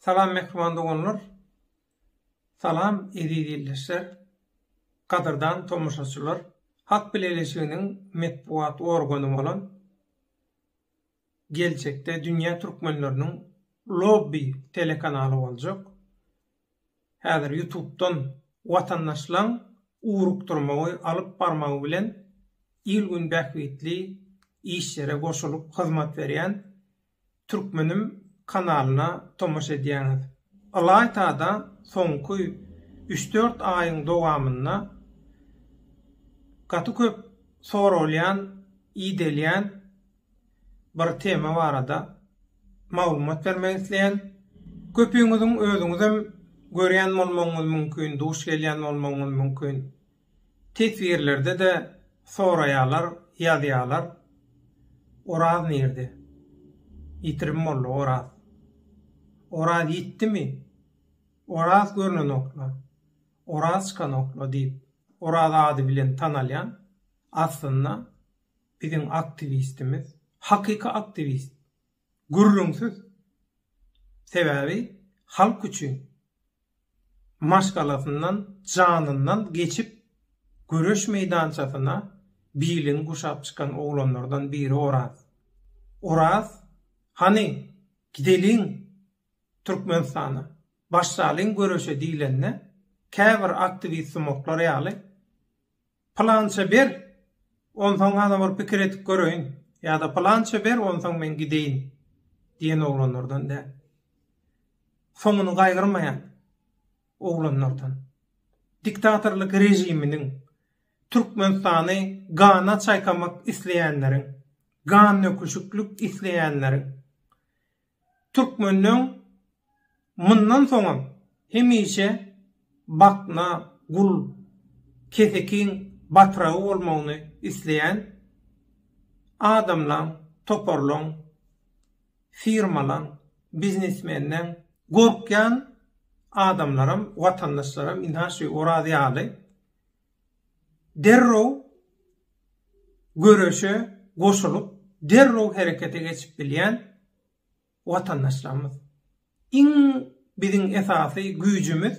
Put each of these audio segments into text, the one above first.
Salam mehman dogonlar. Salam edildiler. Kadırdan tomoşaçylar. Hak bileleşiginiň metbuat organy bolan gelecekde Dünya Türkmenleriniň Lobby telekanaly boljak. Häzir YouTube'dan watandaşlaryň urukturmagy alyp barmagy bilen ilgün bähwitli işlere goşulyp hyzmat berýän Türkmenim kanalyna tomoş edýäňiz. Alaytada soňky 3-4 aýyň dowamynda gaty köp sorulýan, idelýän bir tema barada maglumat bermek isleýän, köpüňiziň özüňizem görýän bolmagyňyz mümkin, duş gelýän bolmagyňyz mümkin. Tetwirlerde de soraýarlar, ýazýarlar. Oraz nerede? Ýitirim boldy oraz. Oraz ýitdimi? Oraz görünen okla. Oraz çykan okla diýip oraz ady bilen tanalýan aslynda biziň aktivistimiz, hakyky aktivist. Gürrüňsiz. Sebäbi halk üçin maşgalasyndan, janyndan geçip görüş meýdançasyna bilen guşap çykan oglanlardan biri Oraz. Oraz, hani gideliň Türkmenistana, başlalyň görüşe diýlenne, käbir aktivist smoklar ýaly, plança ber, onsoň adam bir pikir etip görüň, ýa-da plança ber, onsoň men gideýin, diýen oglanlardan däl. Soňuny gaýgyrmaýan oglanlardan. Diktatorlyk rejiminiň Türkmenistany gana çaykamak isleýänleriň, gan nöküşüklük isleýänleriň, Türkmeniň mundan soňa hemişe bakna, gul, kesekin, batrağı bolmagyny isleýän adamlaň, toporlaň, firmalaň, biznesmenlaň, gorkýan adamlaram, watandaşlaram inhaşy oradýaly derrow görüşe goşulyp, derrow herekete geçip bilýän watandaşlarymyz. Iň biziň esasy güýjümiz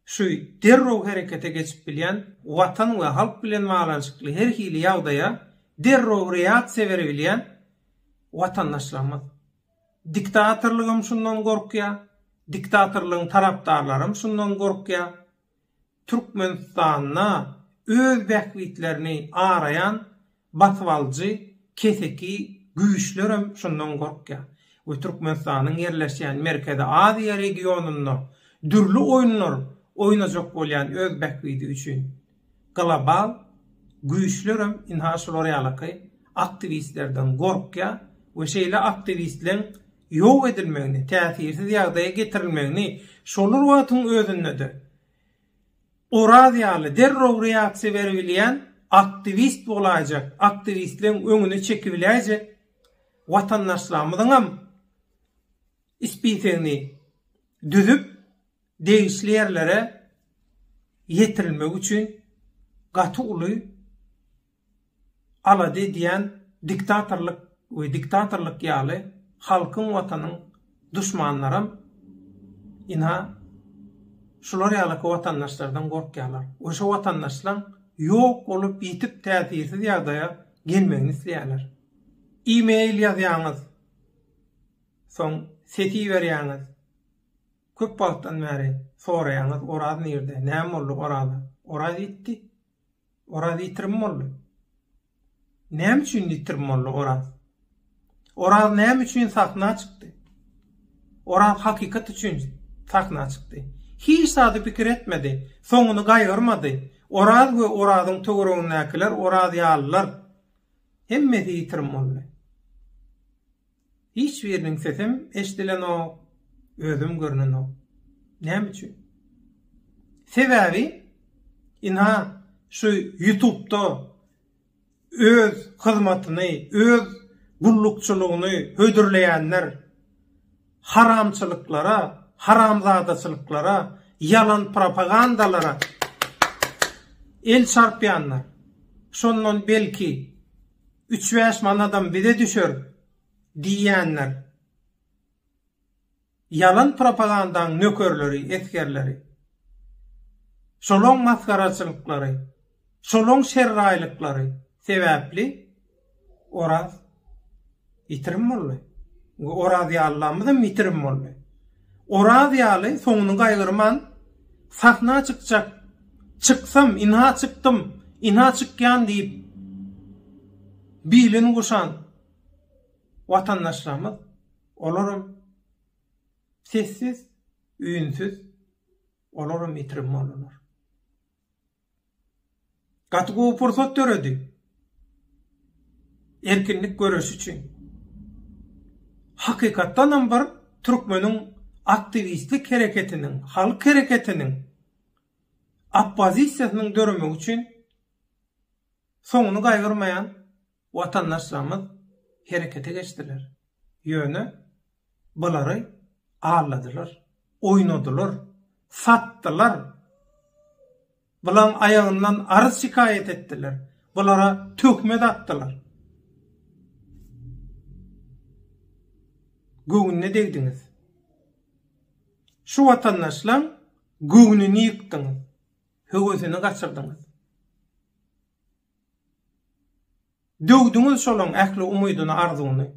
şu derrow herekete geçip bilýän watan we halk bilen malançykly her hili ýagdaýa derrow reaksiýa berebilýän watandaşlarymyz. Diktatorlygym şundan gorkýar, diktatorlygyň tarapdarlarym şundan gorkýar. Türkmenistana öz bähwitlerini arayan batwaljy, keseki güýçlerim şundan gorkýar. Bu Türkmenistanyň yerleşýän Merkezi Aziýa regionunda dürli oýunlar oýnajak bolýan öz bähwiti üçin global güýçlerim inhaşylar ýalyky aktivistlerden gorkýar we şeýle aktivistleriň ýok edilmegini, täsirsiz ýagdaýa getirilmegini şolar wagtyň özünde oradýaly derrow reaksiýa berebilýän aktivist bolajak, aktivistleriň öňüne çekibilýäjek watandaşlarymyzyň ispitini düzüp degişli yerlere yetirilmek üçin gaty uly alady diýen diktatorlyk we diktatorlyk ýaly halkyň watanyň düşmanlarym inha şular ýaly watandaşlardan gorkýarlar. Oşo watandaşlar ýok bolup ýitip täsirsiz ýagdaýa gelmegini isleýärler. E-mail ýazýaňyz, soň seti berýäňiz, köp wagtdan bäri soraýaňyz, oraz nerede, näme boldy orada? Oraz ýitdi. Oraz ýitirim boldy. Näme üçin ýitirim boldy oraz? Oraz näme üçin sakna çykdy? Oraz hakykat üçin sakna çykdy. Hiç sady pikir etmedi, soňuny gaýyrmady. Oraz we orasyň töweregindäkiler, oraz ýalylar hemmesi ýitirim boldy. Hiç biriniň sesim eşdilen o, özüm görünen o. Näme üçin? Sebäbi inha şu YouTube'da öz hyzmatyny, öz gullukçylygyny hödürleýänler haramçylyklara, haramzadaçylyklara, yalan propagandalara el çarpýanlar. Şondan belki 3 man adam bize düşer diýenler yalan propagandanın nökörleri, etkerleri, şolon maskaraçılıkları, şolon şerraylıkları sebäpli Oraz itirim bolly. Oraz ýallamydan itirim bolly. Oraz ýaly soňuny gaýgyrman sahna çykjak. Çıksam, inha çıktım, inha çykýan diýip bilin guşan watandaşlarymyz olaram sessiz, üýünsiz olaram itirim bolýar. Gatgy pursat göredi. Erkinlik görüş üçin. Hakykatdan bir Türkmeniň aktivistlik hereketiniň, halk hereketiniň oppozisiýasynyň dörümi üçin soňuny gaýgyrmaýan watandaşlarymyz herekete geçdiler. Ýöne bulary ağladylar, oýnadylar, satdylar. Bulan ayağından arız şikayet ettiler. Bulara tökme attılar. Göğünne degdiniz. Şu vatandaşlar göğününü yıktınız. Höwesini kaçırdınız. Döwdüňiz şolaň ähli umydyny, arzuny.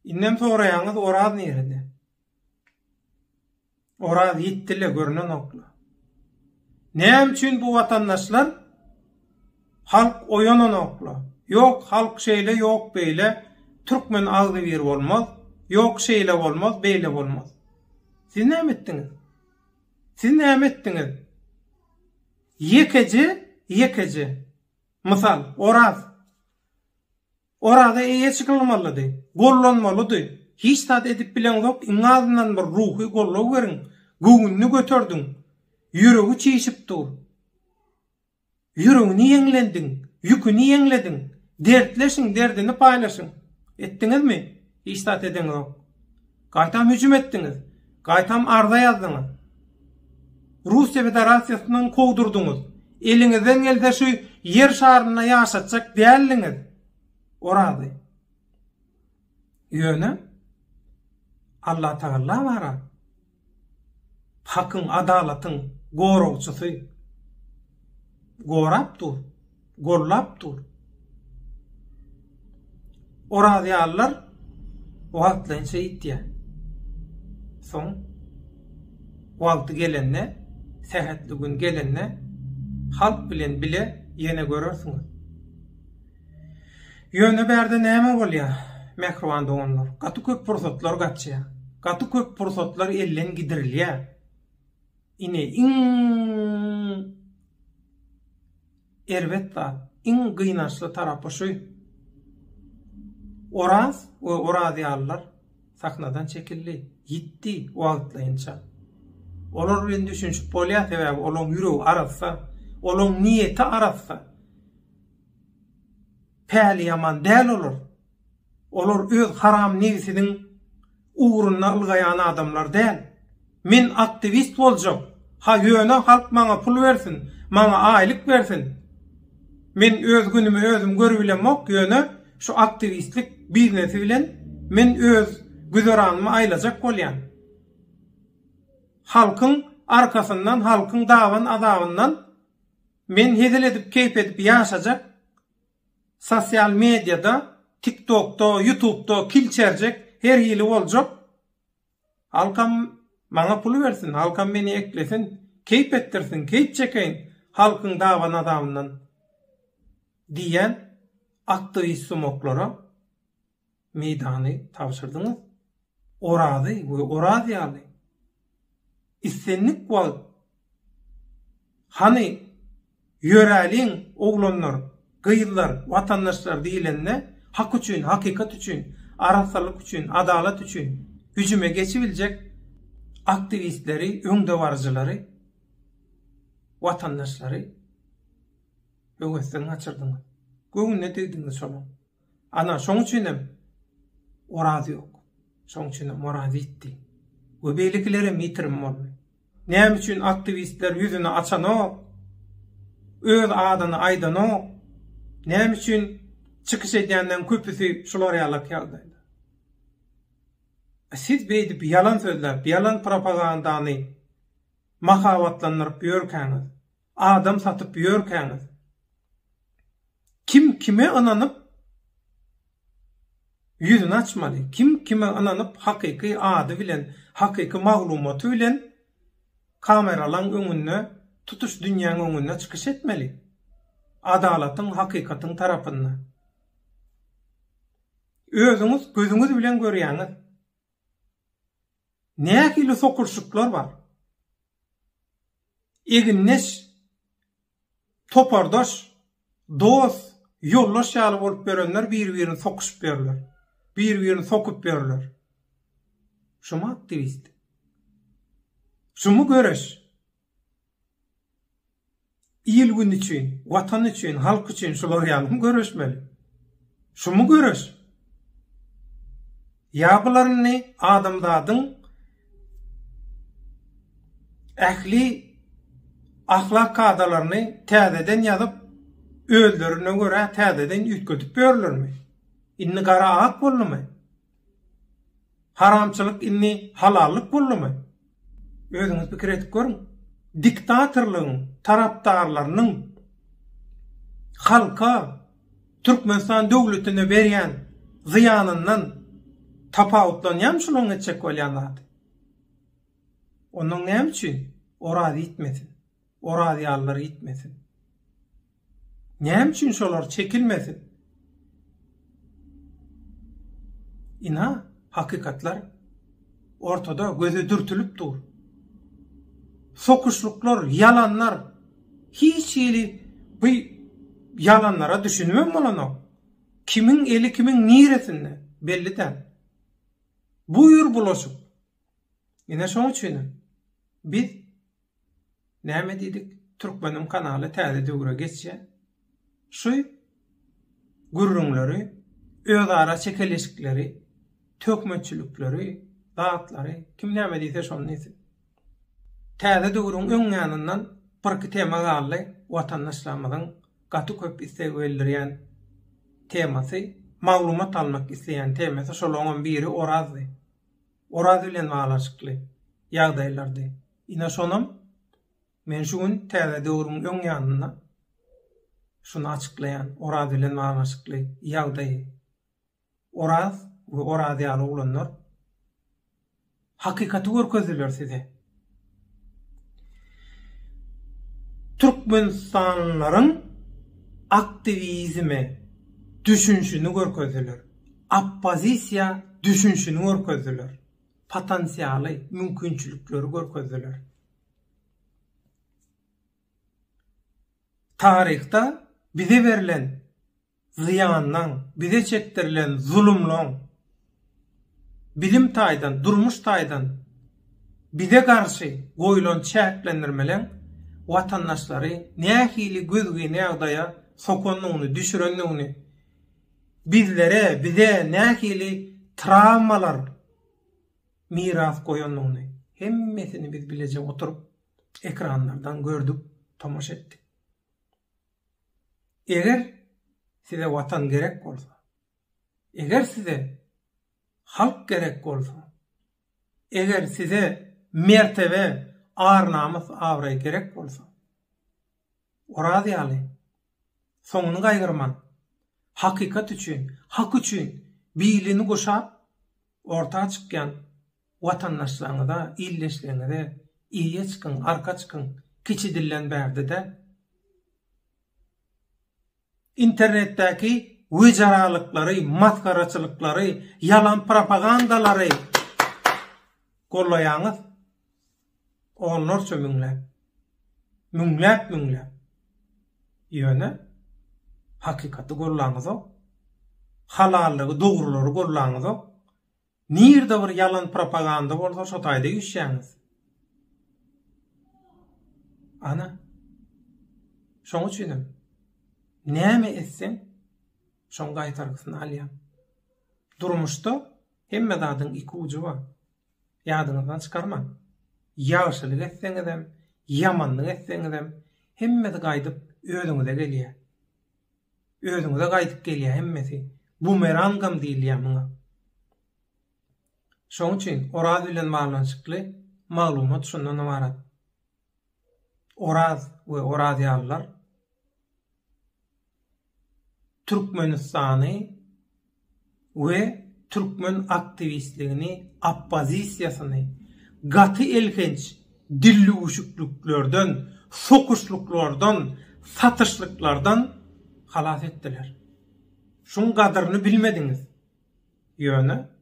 Innem soraýaňyz Oraz nerede? Oraz ýitdile görünen okla. Näme üçin bu vatandaşlar halk oýanan okla? Yok halk şeýle, yok beýle, Türkmen agdy bir bolmaz, yok şeýle bolmaz, beýle bolmaz. Siz näme etdiňiz? Siz näme etdiňiz? Yekeci. Misal, Orada eýe çykylmalydy, gollanmalydy. Hiç tat edip bilen yok, iňazyndan bir ruhy gollaw beriň. Göňüni götürdüň. Ýüregi çeşip dur. Ýüregini ýeňlendin, ýüküni ýeňledin. Dertleşiň, derdini paýlaşyň. Etdiňizmi? Hiç tat eden yok. Gaýtam hüjüm etdiňiz. Gaýtam arda ýazdyňyz. Russiýa Federasiýasynyň kowdurdyňyz. Eliňizden gelse şu yer şaryna ýaşatjak dälliňiz. Orady. Ýöne Allah Taala bara. Hakyň, adalatyň gorowçysy. Gorapdur, gollapdur. Orady ýallar wagtlança ýitdi. Soň wagty gelende, sehetli gün gelende halk bilen bile ýene görersiňiz. Ýöne berde näme bolýar? Mehriban doganlar, gaty köp pursatlar gatýar. Gaty köp pursatlar elden gidirilýär. Ine elbetde iň gynançly tarapy şu. Oraz we oradyallar saknadan çekildi. Ýitdi wagtlaýynça. Olar bilen düşünýüp bolýar sebäbi olaň ýüregi arasa, olaň niýeti arasa. Päli ýaman däl olur. Olar öz haram nefsiniň uğruna ılgayan adamlar däl. Men aktivist boljak. Ha ýöne halk maňa pul bersin, maňa aýlyk bersin. Men öz günümi özüm görübilemok ýöne şu aktivistlik biznesi bilen men öz güzeranymy aýlajak bolýan. Halkyň arkasyndan, halkyň dawan adabyndan men hedel edip keyp edip ýaşajak. Sosial mediada, TikTok'ta, YouTube'da kilçerjek, her ýyly boljak. Halkam maňa pul bersin, halkam meni eklesin, keyp ettirsin, keyp çekeyin halkyň dawan adamyndan diýen aktivist sumoklara meydany tapşyrdyňyz. Orady we oradyýaly. İstenlik wagt. Hani ýöreliň oglanlar, gyýylar, watandaşlar diýilende hak üçin, hakykat üçin, arasalyk üçin, adalet üçin hüjüme geçibiljek aktivistleri, öňde barjylary, watandaşlary öwesden açyrdyňyz. Göňüne degdiňiz şoňa. Ana şoň üçinem orady ýok. Şoň üçinem orady ýitdi. We beýlikleri mitirim boldy. Näme üçin aktivistler ýüzüni açanok, öz adyny aýdanok, näme üçin çykyş edýänden köpüsi şular ýalak ýagdaýda. Siz beýdip yalan sözler, yalan propagandany mahabatlandyryp ýörkäňiz, adam satyp ýörkäňiz, kim kime ananyp yüzünü açmaly, kim kime ananyp hakyky ady bilen, hakyky maglumaty bilen kameralan öňünde, tutuş dünýäň öňünde çykyş etmeli. Adalatyň, hakykatyň tarapynda. Özüňiz gözüňiz bilen görýäňiz. Nähili sokurşuklar var. Eginneş, topardaş, dost, yollaş ýaly bolup berenler bir-birini sokuşup berler. Bir-birini sokup berler. Şumu aktivist. Şumu göreş. İl gün için, vatan için, halk için şular ýalym göreşmeli. Şumu göreş. Ýabylaryny adamdadyň ähli ahlak kadalaryny täzeden ýazyp öldürüne göre täzeden ýetgedip berlermi? Inni gara ak bolmy? Haramçylyk inni halallyk bolmy? Özüňiz pikir etip görüň. Diktatorlygyň tarapdarlarynyň halka Türkmenistan döwletine berýän ziýanyndan tapawutlanýan şunuň etjek bolýanlar. Onuň näme üçin? Orady itmesin. Orady ýalary itmesin. Näme üçin şolar çekilmesin? Ina hakykatlar ortada göze dürtülüp dur. Sokuşluklar, yalanlar, hiç ýeli bu yalanlara düşünmem bolany. Kimin eli kimin niresinde belli de. Buyur bulaşıp. Ina şoň üçin biz näme diýdik? Türkmenim kanaly täze döwre geçse, şu gurrunlary, özara çekeleşikleri, tökmeçilikleri, dağıtlary, kim näme diýse şonu diýsin. Täze döwrüň öň ýanyndan bir tema galy, watandaşlarymyzyň gaty köp istek bildirýän temasy, maglumat almak isleýän temasy şolaryň biri Orazdy. Orazdy bilen baglanşykly ýagdaýlardy. Ina şonam men şu gün täze döwrüň öň ýanyna şunu açıklayan Orazdy bilen baglanşykly ýagdaý. Oraz we Orazdy ýaly ulanlar hakykaty görkezdiler size. Türkmenistanlaryň aktivizmi düşünşini görkezdiler. Oppozisiýa düşünşini görkezdiler. Potansiýaly mümkinçilikleri görkezdiler. Tarihta bize verilen ziyandan, bize çektirilen zulümden, bilim taýdan, durmuş taýdan bize karşı goýulan çäklendirmelen watandaşlary nähili gözgine ýagdaýa sokanlygyny, düşürenligini, bizlere, bize nähili travmalar miras goýanlygyny hemmesini biz bilejek oturup ekranlardan gördük, tamaşa etdik. Eger size watan gerek bolsa, eger size halk gerek bolsa, eger size mertebe, ar-namus, awray gerek bolsa, Orazdy ýaly soňuny gaýgyrman, hakykat üçin, hak üçin biýlini goşap ortağa çykýan watandaşlaryňyza, illeşleňize iýe çykyn, arka çykyn, kiçi dillen bärde internetdäki wejaralyklary, maskaraçylyklary, yalan propagandalary gollaýaňyz onlarça müňläp ýöne hakykaty gollaňyz, halallygy, dogruly gollaňyz, nirde bir yalan propaganda bolsa şo taýda ýüşýäňiz. Ana şoň üçin näme etsen şoň gaýtargysyny alýan. Durmuşda hemme dadyň iki uju bar. Ýadyňyzdan çykarma. Ýagşylyk etseňizem, ýamanlyk etseňizem hemmesi gaýdyp özüňize gelýär. Özüňize gaýdyp gelýär hemmesi. Bumerangam diýilýär muňa. Şoň üçin oraz bilen baglanşykly maglumat şondan ibarat. Oraz we oradiýallar Türkmenistany we Türkmen aktivistligini, oppozisiýasyny gaty elkenç dilli uşukluklardan, sokuşluklardan, satışlıklardan halas etdiler. Şun gadryny bilmediňiz. Ýöne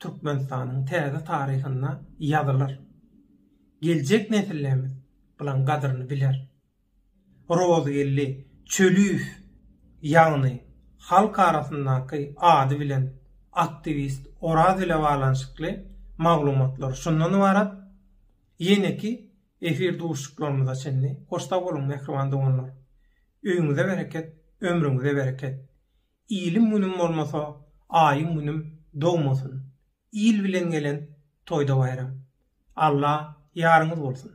Türkmenistanyň täze taryhyna ýazylar. Geljek nesillerimiz bulan gadryny biler. Rozgelli, çölüf, ýagny halk arasyndaky ady bilen aktivist, oraz ile baglanşykly maglumatlar şundan ibarat. Ýene-ki efir duşuklarymyza çenli hoşta bolun mehriban doganlar. Öýüňize bereket, ömrüňize bereket. İlim günüm bolmasa, aýyň günüm dogmasyn. İl bilen gelen toýda bayram. Allah ýaryňyz bolsun.